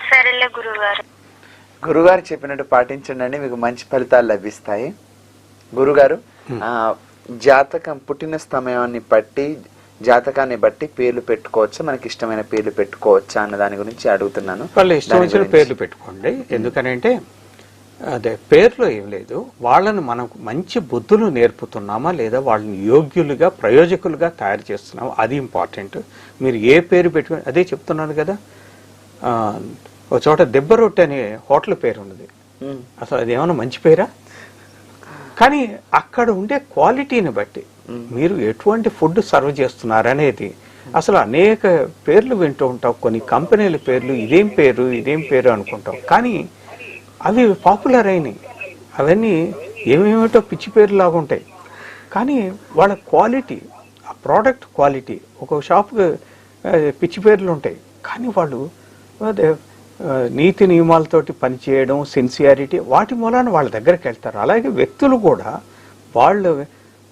సరేలే గురుగారు. గురుగారు చెప్పినట్టు పాటించండి, మీకు మంచి ఫలితాలు లభిస్తాయి. గురుగారు, జాతకం పుట్టిన సమయాన్ని బట్టి జాతకాన్ని బట్టి పేర్లు పెట్టుకోవచ్చా, మనకి ఇష్టమైన పేర్లు పెట్టుకోవచ్చా అన్న దాని గురించి అడుగుతున్నాను. వాళ్ళు ఇష్టం వచ్చిన పేర్లు పెట్టుకోండి. ఎందుకనంటే అదే పేర్లో ఏం లేదు, వాళ్ళని మనం మంచి బుద్ధులు నేర్పుతున్నామా లేదా వాళ్ళని యోగ్యులుగా ప్రయోజకులుగా తయారు చేస్తున్నామా, అది ఇంపార్టెంట్. మీరు ఏ పేరు పెట్టుకుని అదే చెప్తున్నాను కదా. ఒక చోట దెబ్బ రొట్టె అనే హోటల్ పేరు ఉన్నది. అసలు అది ఏమైనా మంచి పేరా? కానీ అక్కడ ఉండే క్వాలిటీని బట్టి మీరు ఎటువంటి ఫుడ్ సర్వ్ చేస్తున్నారు అనేది, అసలు అనేక పేర్లు వింటూ ఉంటాం. కొన్ని కంపెనీల పేర్లు ఇదేం పేరు ఇదేం పేరు అనుకుంటాం, కానీ అవి పాపులర్ అయినాయి. అవన్నీ ఏమేమిటో పిచ్చి పేర్లు లాగా ఉంటాయి. కానీ వాళ్ళ క్వాలిటీ, ఆ ప్రోడక్ట్ క్వాలిటీ, ఒక షాప్కి పిచ్చి పేర్లు ఉంటాయి, కానీ వాళ్ళు నీతి నియమాలతోటి పనిచేయడం, సిన్సియారిటీ, వాటి మూలాన వాళ్ళ దగ్గరికి వెళ్తారు. అలాగే వ్యక్తులు కూడా వాళ్ళు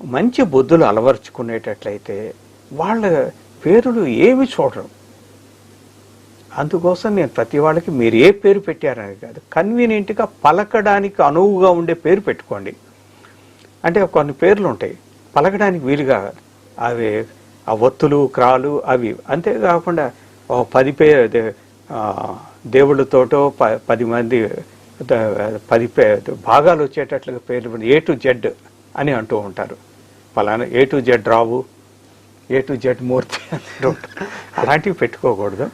మంచి బుద్ధులు అలవరుచుకునేటట్లయితే వాళ్ళ పేరులు ఏమి చూడరు. అందుకోసం నేను ప్రతి వాళ్ళకి మీరు ఏ పేరు పెట్టారని కాదు, కన్వీనియంట్గా పలకడానికి అనువుగా ఉండే పేరు పెట్టుకోండి. అంటే కొన్ని పేర్లు ఉంటాయి పలకడానికి వీలుగా, అవి ఆ ఒత్తులు క్రాలు అవి. అంతేకాకుండా 10 దేవుళ్ళతోటో 10 మంది 10 భాగాలు వచ్చేటట్లుగా పేర్లు A to Z అని అంటూ ఉంటారు. ఫలానా A to Z Rao, A to Z మూర్తి అంటూ ఉంటారు. అలాంటివి పెట్టుకోకూడదు.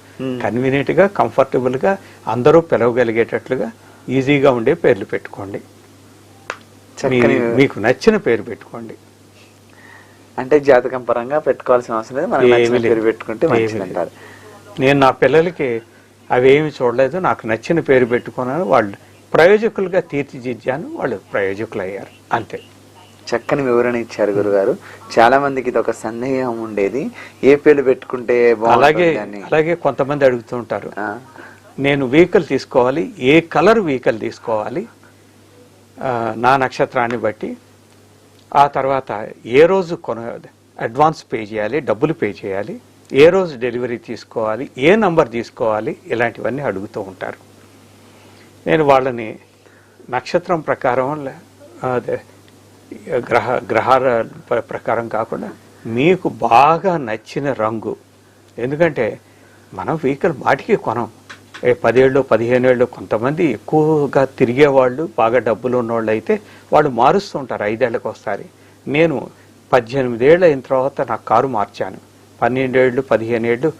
కన్వీనియంట్గా కంఫర్టబుల్గా అందరూ పిలవగలిగేటట్లుగా ఈజీగా ఉండే పేర్లు పెట్టుకోండి. మీకు నచ్చిన పేరు పెట్టుకోండి. అంటే జాతకం పరంగా పెట్టుకోవాల్సిన అవసరం లేదు, మనకు నచ్చిన పేరు పెట్టుకుంటే మంచిదంటారు. నేను నా పిల్లలకి అవేమి చూడలేదు, నాకు నచ్చిన పేరు పెట్టుకున్నాను, వాళ్ళు ప్రయోజకులుగా తీర్చిదిద్దాను, వాళ్ళు ప్రయోజకులు అయ్యారు, అంతే. చక్కని వివరణ ఇచ్చారు గురుగారు. చాలా మందికి ఇది ఒక సందేహం ఉండేది, ఏ పేర్లు పెట్టుకుంటే అలాగే కొంతమంది అడుగుతూ ఉంటారు, నేను వెహికల్ తీసుకోవాలి, ఏ కలర్ వెహికల్ తీసుకోవాలి నా నక్షత్రాన్ని బట్టి, ఆ తర్వాత ఏ రోజు అడ్వాన్స్ పే చేయాలి, డబ్బులు పే చేయాలి, ఏ రోజు డెలివరీ తీసుకోవాలి, ఏ నంబర్ తీసుకోవాలి, ఇలాంటివన్నీ అడుగుతూ ఉంటారు. నేను వాళ్ళని నక్షత్రం ప్రకారం అదే గ్రహాల ప్రకారం కాకుండా మీకు బాగా నచ్చిన రంగు, ఎందుకంటే మనం వెహికల్ మాటికి కొనం. 10 ఏళ్ళు 15 ఏళ్ళు, కొంతమంది ఎక్కువగా తిరిగేవాళ్ళు బాగా డబ్బులు ఉన్నవాళ్ళు అయితే వాళ్ళు మారుస్తూ ఉంటారు 5 ఏళ్ళకి ఒకసారి. నేను 18 ఏళ్ళు అయిన తర్వాత నా కారు మార్చాను, 12 ఏళ్ళు 15 ఏళ్ళు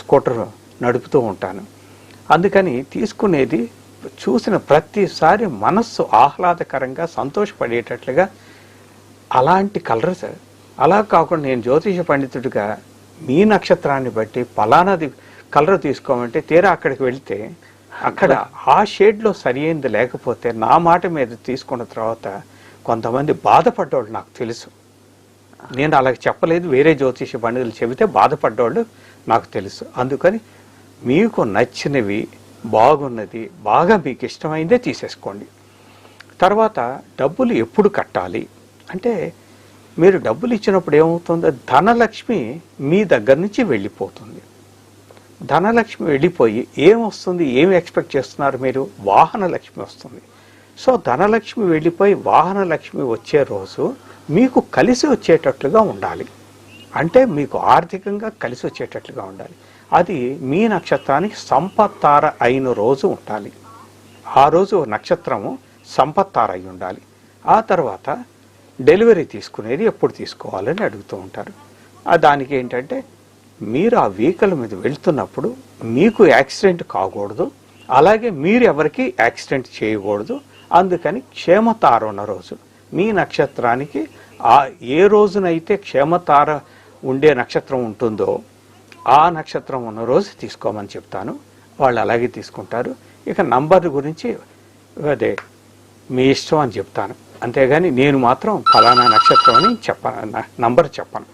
స్కూటర్ నడుపుతూ ఉంటాను. అందుకని తీసుకునేది చూసిన ప్రతిసారి మనస్సు ఆహ్లాదకరంగా సంతోషపడేటట్లుగా అలాంటి కలర్స్. అలా కాకుండా నేను జ్యోతిష పండితుడిగా మీ నక్షత్రాన్ని బట్టి ఫలానాది కలర్ తీసుకోమంటే తీరా అక్కడికి వెళ్తే అక్కడ ఆ షేడ్లో సరి అయింది లేకపోతే నా మాట మీద తీసుకున్న తర్వాత కొంతమంది బాధపడ్డవాళ్ళు నాకు తెలుసు. నేను అలాగ చెప్పలేదు, వేరే జ్యోతిష పండితులు చెబితే బాధపడ్డవాళ్ళు నాకు తెలుసు. అందుకని మీకు నచ్చినవి, బాగున్నది, బాగా మీకు ఇష్టమైందే తీసేసుకోండి. తర్వాత డబ్బులు ఎప్పుడు కట్టాలి అంటే, మీరు డబ్బులు ఇచ్చినప్పుడు ఏమవుతుందో ధనలక్ష్మి మీ దగ్గర నుంచి వెళ్ళిపోతుంది. ధనలక్ష్మి వెళ్ళిపోయి ఏమొస్తుంది, ఏమి ఎక్స్పెక్ట్ చేస్తున్నారు మీరు? వాహన లక్ష్మి వస్తుంది. సో ధనలక్ష్మి వెళ్ళిపోయి వాహన లక్ష్మి వచ్చే రోజు మీకు కలిసి వచ్చేటట్లుగా ఉండాలి. అంటే మీకు ఆర్థికంగా కలిసి వచ్చేటట్లుగా ఉండాలి. అది మీ నక్షత్రానికి సంపత్తార అయిన రోజు ఉండాలి. ఆ రోజు నక్షత్రము సంపత్తార అయి ఉండాలి. ఆ తర్వాత డెలివరీ తీసుకునేది ఎప్పుడు తీసుకోవాలని అడుగుతూ ఉంటారు. దానికి ఏంటంటే, మీరు ఆ వెహికల్ మీద వెళ్తున్నప్పుడు మీకు యాక్సిడెంట్ కాకూడదు, అలాగే మీరు ఎవరికి యాక్సిడెంట్ చేయకూడదు. అందుకని క్షేమతార ఉన్న రోజు మీ నక్షత్రానికి ఏ రోజునైతే క్షేమతార ఉండే నక్షత్రం ఉంటుందో ఆ నక్షత్రం ఉన్న రోజు తీసుకోమని చెప్తాను. వాళ్ళు అలాగే తీసుకుంటారు. ఇక నంబర్ గురించి అదే మీ ఇష్టం అని చెప్తాను, అంతేగాని నేను మాత్రం ఫలానా నక్షత్రం అని నంబర్ చెప్పను.